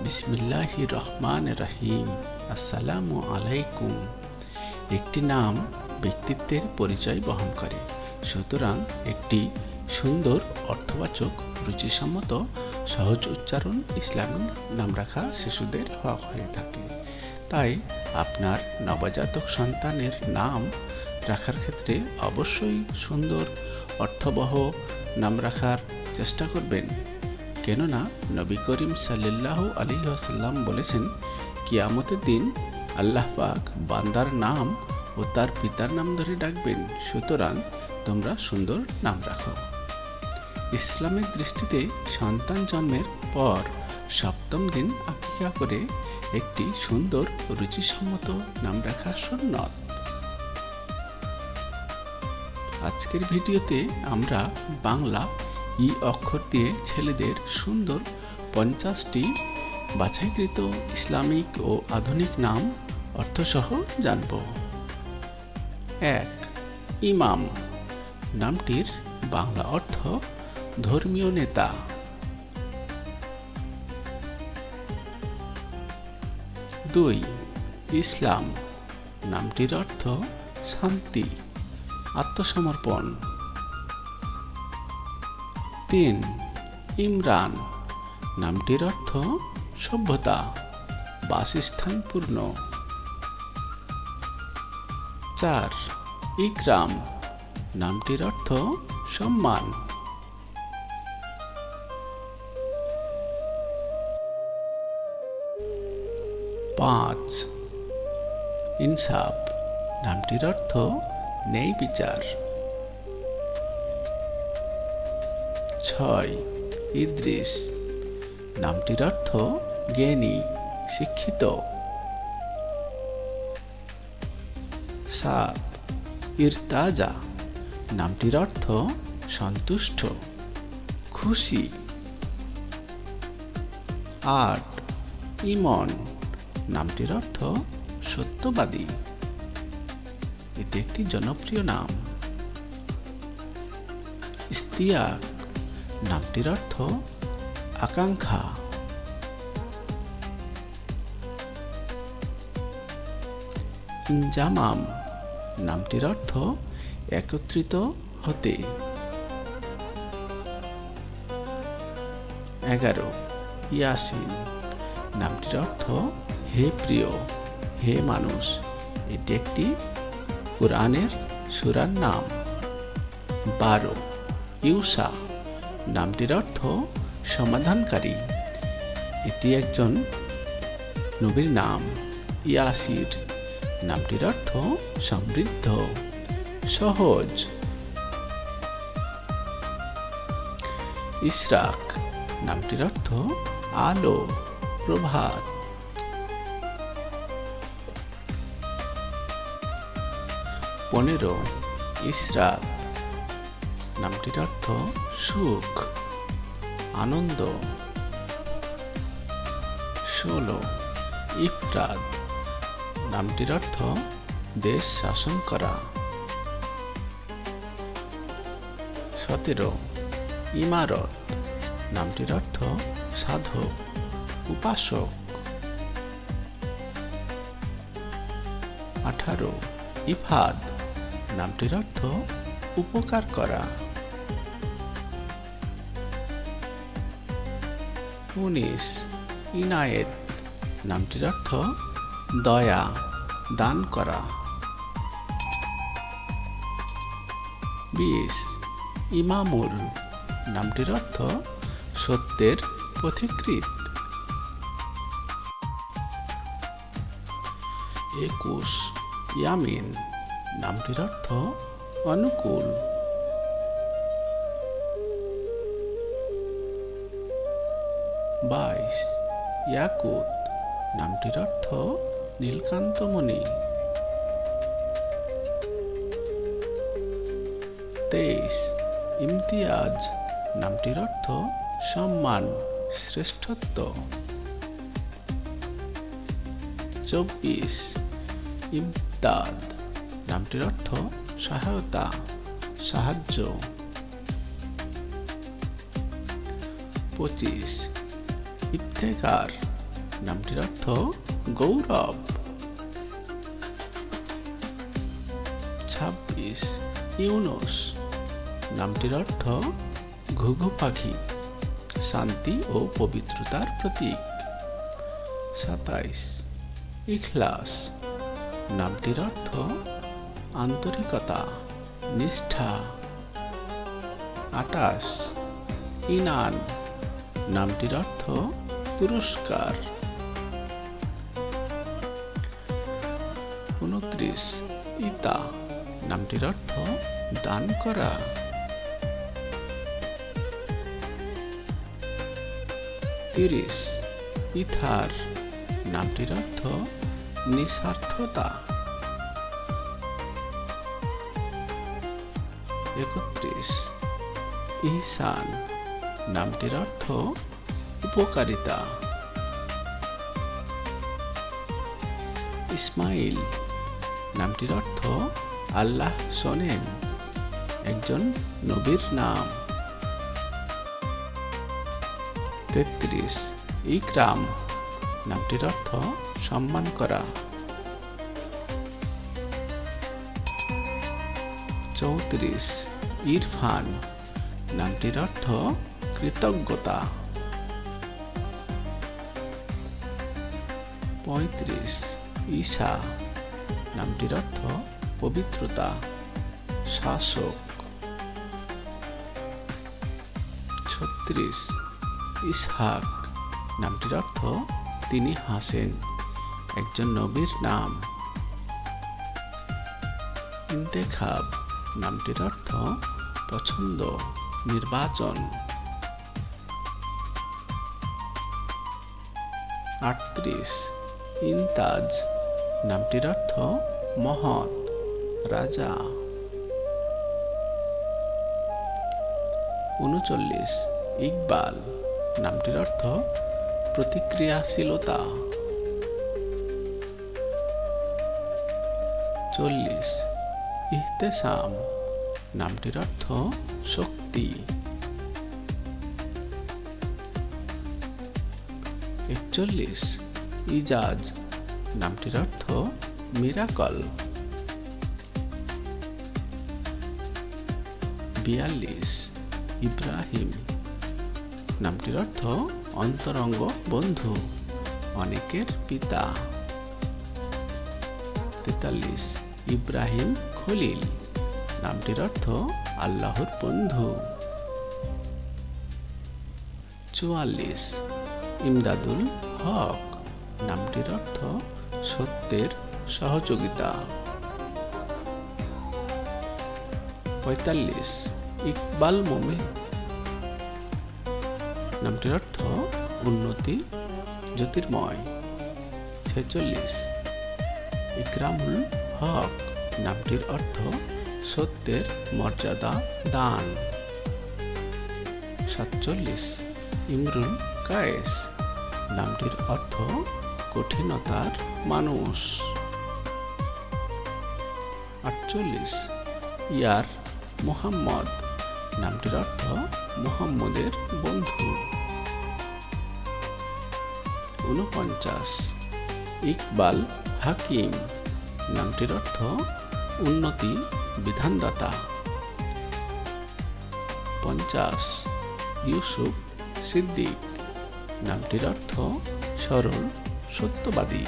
বিসমিল্লাহির রহমানির রহিম। আসসালামু আলাইকুম। একটি নাম ব্যক্তিত্বের পরিচয় বহন করে, সুতরাং একটি সুন্দর, অর্থবাচক, রুচিসম্মত, সহজ উচ্চারণ ইসলামী নাম রাখা শিশুদের হক হয়ে থাকে। তাই আপনার নবজাতক সন্তানের নাম রাখার ক্ষেত্রে অবশ্যই সুন্দর, অর্থবহ নাম রাখার চেষ্টা করবেন। কেননা নবী করিম সাল্লাল্লাহু আলাইহি ওয়াসাল্লাম বলেছেন, কিয়ামতের দিন আল্লাহ পাক বান্দার নাম ও তার পিতার নাম ধরে ডাকবেন। সুতরাং তোমরা সুন্দর নাম রাখো। ইসলামের দৃষ্টিতে সন্তান জন্মের পর ৭ম দিন আকিকা করে একটি সুন্দর, রুচিসম্মত নাম রাখা সুন্নত। আজকের ভিডিওতে আমরা বাংলা ই অক্ষর দিয়ে ছেলেদের সুন্দর 50টি বাছাইকৃত ইসলামিক ও আধুনিক নাম অর্থসহ জানব। ১. ইমাম। নামটির বাংলা অর্থ ধর্মীয় নেতা। ২. ইসলাম। নামটির অর্থ শান্তি, আত্মসমর্পণ। ৩. ইমরান। নামটির অর্থ সভ্যতা, বাসস্থানপূর্ণ। ৪. ইকরাম। নামটির অর্থ সম্মান। ৫. ইনসাফ। নামটির অর্থ ন্যায় বিচার। ৬. ইদ্রিস। নামটির অর্থ জ্ঞানী, শিক্ষিত। ৭. ইরতাজা। নামটির অর্থ সন্তুষ্ট, খুশি। ৮. ইমন। নামটির অর্থ সত্যবাদী। এটি একটি জনপ্রিয় নাম। ইস্তিয়াক। নামটির অর্থ আকাঙ্ক্ষা। ইনজামাম। নামটির অর্থ একত্রিত হতে। ১১. ইয়াসিন। নামটির অর্থ হে প্রিয়, হে মানুষ। এটি একটি কোরআনের সূরার নাম। ১২. ইউসা। নামটির অর্থ সমাধানকারী। এটি একজন নবীর নাম। ইয়াসির। নামটির অর্থ সমৃদ্ধ, সহজ। ইশরাক। নামটির অর্থ আলো, প্রভাত। ১৫. ইসরাত। নামটির অর্থ সুখ, আনন্দ। ১৬. ইফরাদ। নামটির অর্থ দেশ শাসন করা। ১৭. ইমারত। নামটির অর্থ সাধক, উপাসক। ১৮. ইফাদ। নামটির অর্থ উপকার করা। ১৯. ইনায়েত। নামটির অর্থ দয়া, দান করা। ২০. ইমামুল। নামটির অর্থ সত্যের পথিকৃৎ। ২১. ইয়ামিন। নামটির অর্থ অনুকূল। ২২. ইয়াকুত। নামটির অর্থ নীলকান্তমণি। ২৩. ইমতিয়াজ। নামটির অর্থ সম্মান, শ্রেষ্ঠত্ব। ২৪. ইমদাদ। নামটির অর্থ সহায়তা, সাহায্য। ২৫. ইফতেখার। নামটির অর্থ গৌরব। 26 ইউনুস, নামটির অর্থ ঘুঘু পাখি, শান্তি ও পবিত্রতার প্রতীক। 27 ইখলাস, নামটির অর্থ আন্তরিকতা, নিষ্ঠা। 28 ইনান, নামটির অর্থ পুরস্কার। 29 ইতা, নামটির অর্থ দান করা। 30 ইথার, নামটির অর্থ নিঃস্বার্থতা। 31 ইহসান, নামটির অর্থ উপকারিতা। ইসমাইল, নামটির অর্থ আল্লাহ শোনেন, একজন নবীর নাম। 33 ইকরাম, নামটির অর্থ সম্মান করা। 34 ইরফান, নামটির অর্থ কৃতজ্ঞতা। 35 ঈসা, নামটির অর্থ পবিত্রতা, শাসক। 36 ইসহাক, নামটির অর্থ তিনি হাসেন, একজন নবীর নাম। ইন্তেখাব, নামটির অর্থ পছন্দ, নির্বাচন। 38 ইনতাজ, নামটির অর্থ মহৎ, রাজা। 39 ইকবাল, নামটির অর্থ প্রতিক্রিয়াশীলতা। 40 ইহতেসাম, নামটির অর্থ শক্তি। 41 ইজাজ, নামটির অর্থ মিরাকল। 42 ইব্রাহিম, নামটির অর্থ অন্তরঙ্গ বন্ধু, অনেকের পিতা। 43 ইব্রাহিম খলিল, নামটির অর্থ আল্লাহর বন্ধু। 44 ইমদাদুল হক, নামটির অর্থ সত্যের সহযোগিতা। 45 ইকবাল মোমিন, নামটির অর্থ উন্নতি, জ্যোতির্ময়। 46 ইকরামুল হক, নামটির অর্থ সত্যের মর্যাদা দান। 47 ইমরুল কায়েস, নামটির অর্থ কঠিনতার মানুষ। 48 ইয়ার মুহাম্মদ, নামটির অর্থ মুহাম্মদের বন্ধু। 49 ইকবাল হাকিম, নামটির অর্থ উন্নতি, বিধানদাতা। 50 ইউসুফ সিদ্দিক, নামটির অর্থ সরল, সত্যবাদী।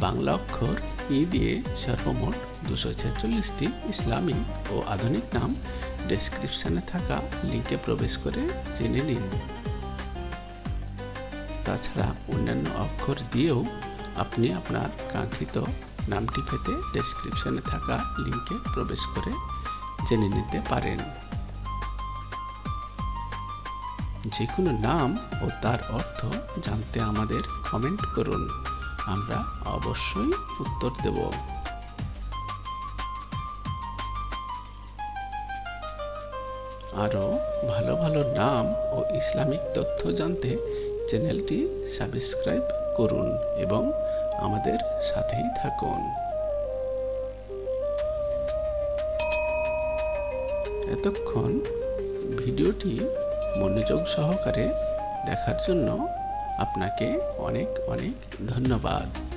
বাংলা অক্ষর ই দিয়ে সর্বমোট 246টি ইসলামিক ও আধুনিক নাম ডেসক্রিপশনে থাকা লিঙ্কে প্রবেশ করে জেনে নিন। তাছাড়া অন্যান্য অক্ষর দিয়েও আপনি আপনার কাঙ্ক্ষিত নামটি পেতে ডেসক্রিপশনে থাকা লিঙ্কে প্রবেশ করে জেনে নিতে পারেন। যে কোনো নাম ও তার অর্থ জানতে আমাদের কমেন্ট করুন, আমরা অবশ্যই উত্তর দেব। আরও ভালো ভালো নাম ও ইসলামিক তথ্য জানতে চ্যানেলটি সাবস্ক্রাইব করুন এবং আমাদের সাথেই থাকুন। এতক্ষণ ভিডিওটি মনোযোগ সহকারে দেখার জন্য আপনাকে অনেক অনেক ধন্যবাদ।